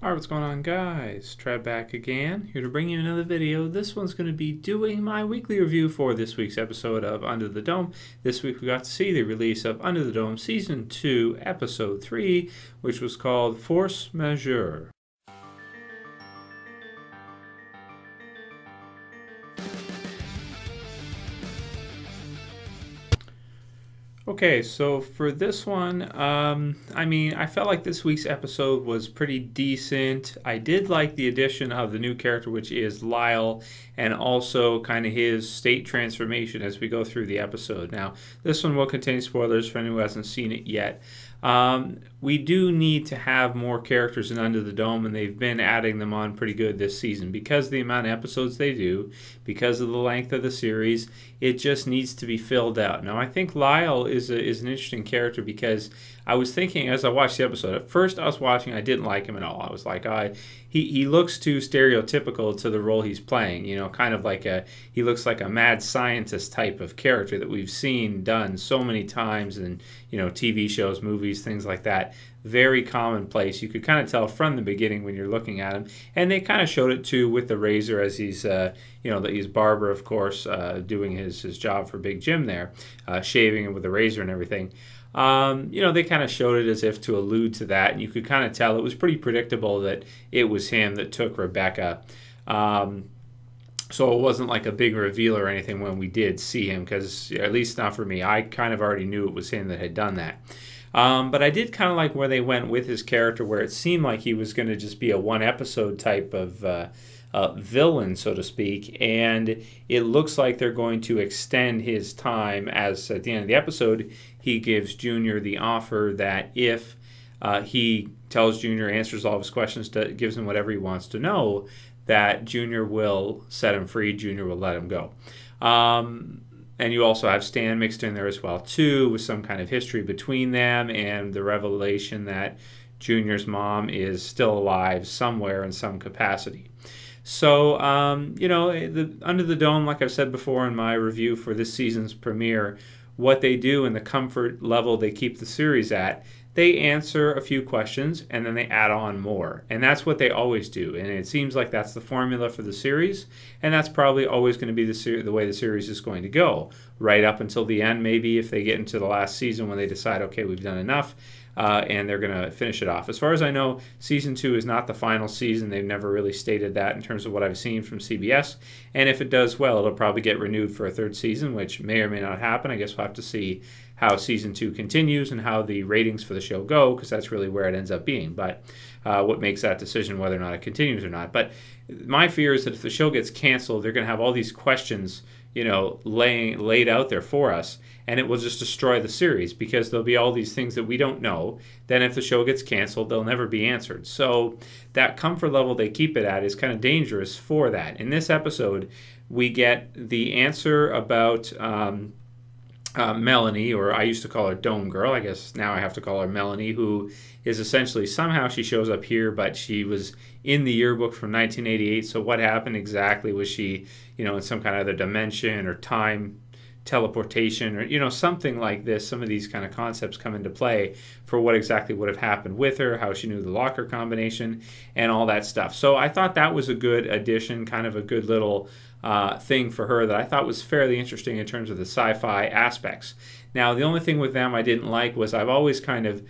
Alright, what's going on, guys? Trev back again, here to bring you another video. This one's going to be doing my weekly review for this week's episode of Under the Dome. This week we got to see the release of Under the Dome Season 2, Episode 3, which was called Force Majeure. Okay, so for this one, I felt like this week's episode was pretty decent. I did like the addition of the new character, which is Lyle, and also kind of his state transformation as we go through the episode. Now, this one will contain spoilers for anyone who hasn't seen it yet. We do need to have more characters in Under the Dome, and they've been adding them on pretty good this season. Because of the amount of episodes they do, because of the length of the series, it just needs to be filled out. Now, I think Lyle is an interesting character because I was thinking as I watched the episode, at first I was watching, I didn't like him at all. I was like, he looks too stereotypical to the role he's playing, you know, kind of like he looks like a mad scientist type of character that we've seen done so many times in, you know, TV shows, movies, things like that. Very commonplace. You could kind of tell from the beginning when you're looking at him, and they kind of showed it too with the razor as he's, you know, that he's barber, of course, doing his job for Big Jim there, shaving him with a razor and everything. You know, they kind of showed it as if to allude to that, and you could kind of tell it was pretty predictable that it was him that took Rebecca. So it wasn't like a big reveal or anything when we did see him, because at least not for me. I kind of already knew it was him that had done that. But I did kind of like where they went with his character, where it seemed like he was going to just be a one-episode type of villain, so to speak, and it looks like they're going to extend his time, as at the end of the episode, he gives Junior the offer that if he tells Junior, answers all of his questions, gives him whatever he wants to know, that Junior will set him free, Junior will let him go. And you also have Stan mixed in there as well, too, with some kind of history between them and the revelation that Junior's mom is still alive somewhere in some capacity. So, you know, Under the Dome, like I've said before in my review for this season's premiere, what they do and the comfort level they keep the series at, they answer a few questions and then they add on more. And that's what they always do. And it seems like that's the formula for the series. And that's probably always going to be the way the series is going to go. Right up until the end, maybe, if they get into the last season when they decide, okay, we've done enough. And they're going to finish it off. As far as I know, Season 2 is not the final season. They've never really stated that in terms of what I've seen from CBS. And if it does well, it'll probably get renewed for a third season, which may or may not happen. I guess we'll have to see how Season 2 continues and how the ratings for the show go, because that's really where it ends up being. But what makes that decision whether or not it continues or not. But my fear is that if the show gets canceled, they're going to have all these questions, you know, laid out there for us, and it will just destroy the series because there'll be all these things that we don't know. Then if the show gets canceled, they'll never be answered. So that comfort level they keep it at is kind of dangerous for that. In this episode, we get the answer about Melanie, or I used to call her Dome Girl. I guess now I have to call her Melanie, who is essentially, somehow she shows up here, but she was in the yearbook from 1988. So what happened exactly? Was she, you know, in some kind of other dimension or time teleportation, or, you know, something like this? Some of these kind of concepts come into play for what exactly would have happened with her, how she knew the locker combination, and all that stuff. So I thought that was a good addition, kind of a good little thing for her that I thought was fairly interesting in terms of the sci-fi aspects. Now, the only thing with them I didn't like was I've always kind of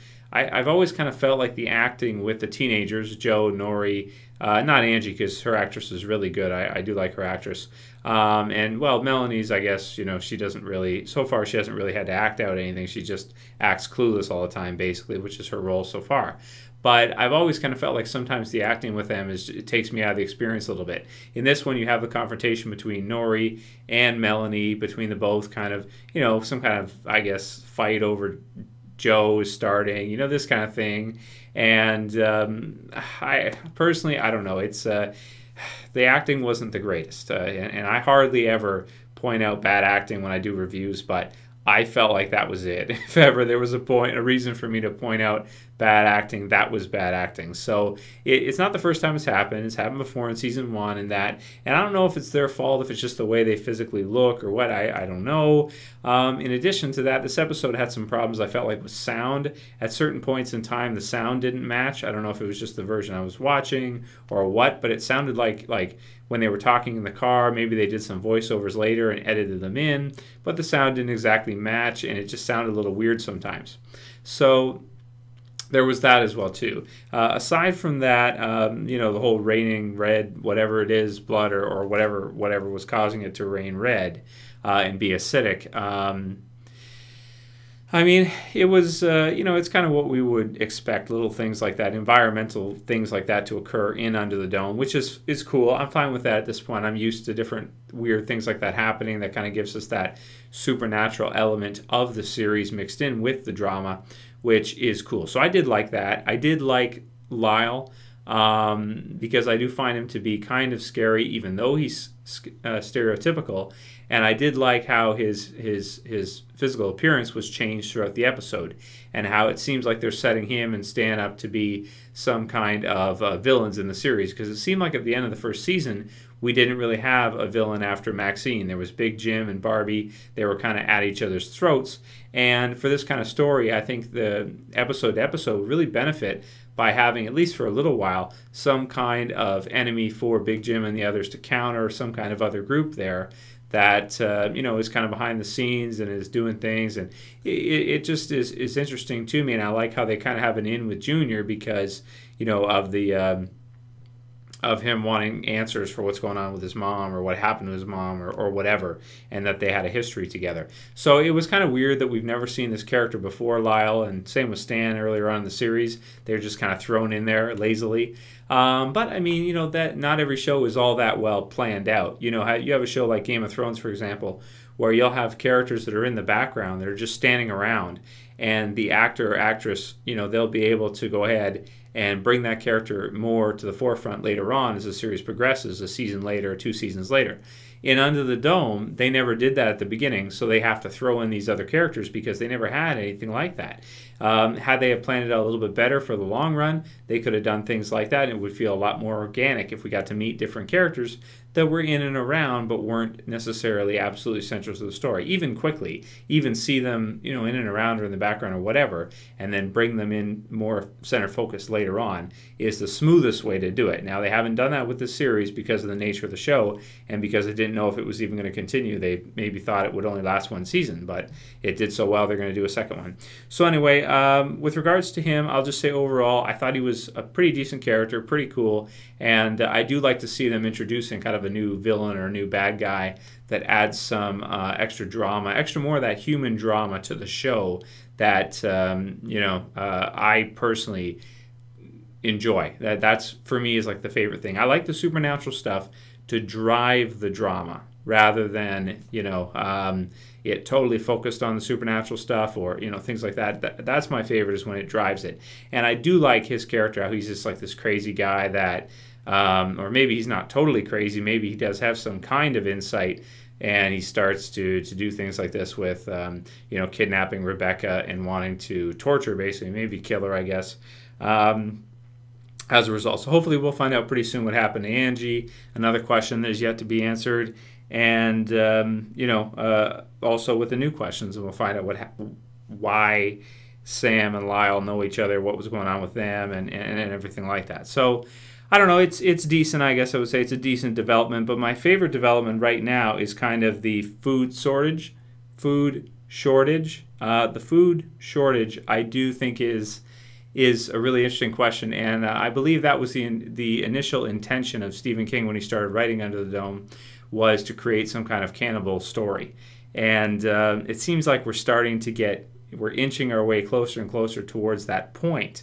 felt like the acting with the teenagers, Joe, Nori, not Angie, because her actress is really good. I do like her actress. And, well, Melanie's, I guess, you know, she doesn't really, so far she hasn't really had to act out anything. She just acts clueless all the time, basically, which is her role so far. But I've always kind of felt like sometimes the acting with them it takes me out of the experience a little bit. In this one, you have the confrontation between Nori and Melanie, between the both, kind of, you know, some kind of, I guess, fight over Joe is starting, you know, this kind of thing. And I personally, I don't know, it's the acting wasn't the greatest, and I hardly ever point out bad acting when I do reviews, but I felt like that was it. If ever there was a reason for me to point out bad acting, that was bad acting. So it's not the first time it's happened. It's happened before in season 1 and that. And I don't know if it's their fault, if it's just the way they physically look or what. I don't know. In addition to that, this episode had some problems, I felt like, with sound. At certain points in time, the sound didn't match. I don't know if it was just the version I was watching or what, but it sounded like when they were talking in the car, maybe they did some voiceovers later and edited them in, but the sound didn't exactly match, and it just sounded a little weird sometimes. So there was that as well too. Aside from that, the whole raining red, whatever it is, blood or whatever was causing it to rain red and be acidic. I mean, it was, it's kind of what we would expect, little things like that, environmental things like that to occur in Under the Dome, which is cool. I'm fine with that at this point. I'm used to different weird things like that happening. That kind of gives us that supernatural element of the series mixed in with the drama, which is cool. So I did like that. I did like Lyle because I do find him to be kind of scary, even though he's stereotypical. And I did like how his physical appearance was changed throughout the episode, and how it seems like they're setting him and Stan up to be some kind of villains in the series. Because it seemed like at the end of the first season, we didn't really have a villain after Maxine. There was Big Jim and Barbie. They were kind of at each other's throats. And for this kind of story, I think the episode to episode really benefit by having, at least for a little while, some kind of enemy for Big Jim and the others to counter, some kind of other group there that is kind of behind the scenes and is doing things, and it just is interesting to me. And I like how they kind of have an in with Junior because of the of him wanting answers for what's going on with his mom or what happened to his mom or whatever, and that they had a history together. So it was kind of weird that we've never seen this character before, Lyle, and same with Stan earlier on in the series. They're just kind of thrown in there lazily. But I mean, that not every show is all that well planned out. You have a show like Game of Thrones, for example, where you'll have characters that are in the background that are just standing around, and the actor or actress, they'll be able to go ahead and bring that character more to the forefront later on as the series progresses, a season later, 2 seasons later. In Under the Dome, they never did that at the beginning, so they have to throw in these other characters because they never had anything like that. Had they have planned it out a little bit better for the long run, they could have done things like that, and it would feel a lot more organic if we got to meet different characters that were in and around but weren't necessarily absolutely central to the story. Even quickly, even see them in and around or in the background or whatever, and then bring them in more center focus later on is the smoothest way to do it. Now, they haven't done that with this series because of the nature of the show and because they didn't know if it was even going to continue. They maybe thought it would only last 1 season, but it did so well they're going to do a second one. So anyway, with regards to him, I'll just say overall, I thought he was a pretty decent character, pretty cool, and I do like to see them introducing kind of a new villain or a new bad guy that adds some extra drama, more of that human drama to the show that I personally enjoy. That's for me is like the favorite thing. I like the supernatural stuff to drive the drama rather than it totally focused on the supernatural stuff or things like that. That's my favorite, is when it drives it. And I do like his character, how he's just like this crazy guy that or maybe he's not totally crazy, maybe he does have some kind of insight, and he starts to do things like this with kidnapping Rebecca and wanting to torture, basically, maybe kill her, I guess, as a result. So hopefully we'll find out pretty soon what happened to Angie. Another question that is yet to be answered, and also with the new questions, and we'll find out why Sam and Lyle know each other, what was going on with them, and everything like that. So I don't know, it's decent, I guess I would say. It's a decent development, but my favorite development right now is kind of the food shortage. The food shortage, I do think is a really interesting question, and I believe that was the initial intention of Stephen King when he started writing Under the Dome, was to create some kind of cannibal story. And it seems like we're inching our way closer and closer towards that point.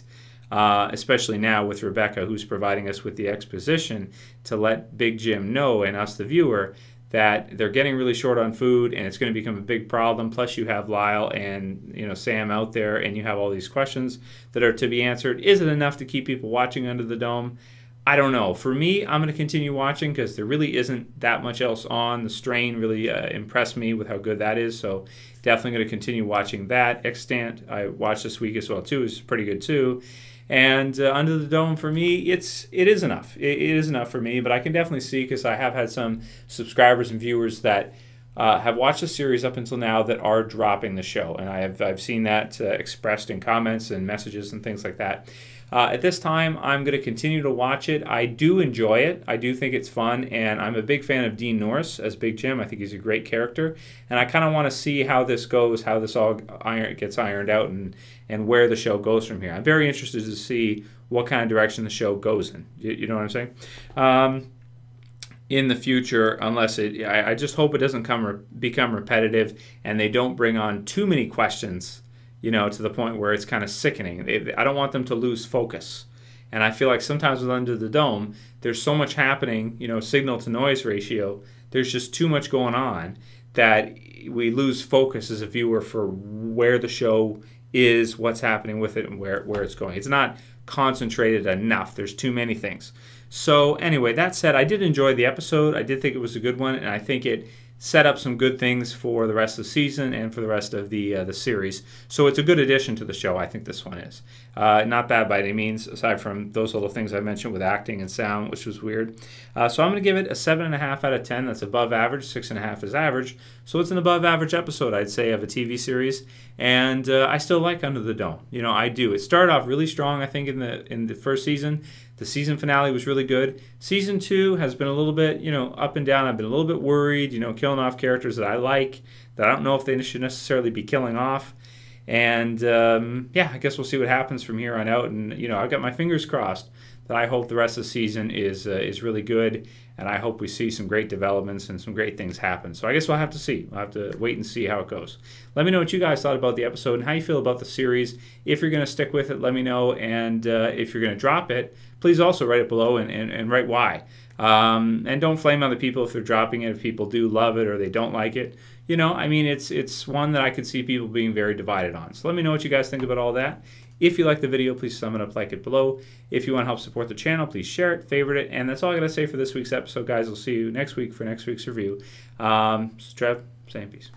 Especially now with Rebecca, who's providing us with the exposition to let Big Jim know, and us, the viewer, that they're getting really short on food and it's going to become a big problem. Plus you have Lyle and Sam out there, and you have all these questions that are to be answered. Is it enough to keep people watching Under the Dome? I don't know. For me, I'm going to continue watching because there really isn't that much else on. The Strain really impressed me with how good that is, so definitely going to continue watching that. Extant, I watched this week as well too. Is pretty good too. And Under the Dome, for me, it is enough. It is enough for me, but I can definitely see, because I have had some subscribers and viewers that have watched the series up until now that are dropping the show, and I've seen that expressed in comments and messages and things like that. At this time, I'm going to continue to watch it. I do enjoy it. I do think it's fun, and I'm a big fan of Dean Norris as Big Jim. I think he's a great character, and I kind of want to see how this goes, how this all gets ironed out, and where the show goes from here. I'm very interested to see what kind of direction the show goes in. You know what I'm saying? In the future, unless I just hope it doesn't become repetitive, and they don't bring on too many questions, you know, to the point where it's kind of sickening. I don't want them to lose focus. And I feel like sometimes with Under the Dome, there's so much happening, you know, signal to noise ratio, there's just too much going on that we lose focus as a viewer for where the show is, what's happening with it, and where it's going. It's not concentrated enough. There's too many things. So anyway, that said, I did enjoy the episode. I did think it was a good one, and I think it set up some good things for the rest of the season and for the rest of the series. So it's a good addition to the show. I think this one is. Not bad by any means, aside from those little things I mentioned with acting and sound, which was weird. So I'm going to give it a 7.5 out of 10. That's above average. 6.5 is average. So it's an above average episode, I'd say, of a TV series. And I still like Under the Dome. You know, I do. It started off really strong, I think, in the first season. The season finale was really good. Season 2 has been a little bit, you know, up and down. I've been a little bit worried, you know, killing off characters that I like, that I don't know if they should necessarily be killing off. And, yeah, I guess we'll see what happens from here on out. And, you know, I've got my fingers crossed that I hope the rest of the season is really good. And I hope we see some great developments and some great things happen. So I guess we'll have to see. We'll have to wait and see how it goes. Let me know what you guys thought about the episode and how you feel about the series. If you're going to stick with it, let me know. And if you're going to drop it, please also write it below and write why. And don't flame other people if they're dropping it, if people do love it or they don't like it. You know, I mean, it's one that I could see people being very divided on. So let me know what you guys think about all that. If you like the video, please thumb it up, like it below. If you want to help support the channel, please share it, favorite it. And that's all I got to say for this week's episode, guys. We'll see you next week for next week's review. Trev, saying peace.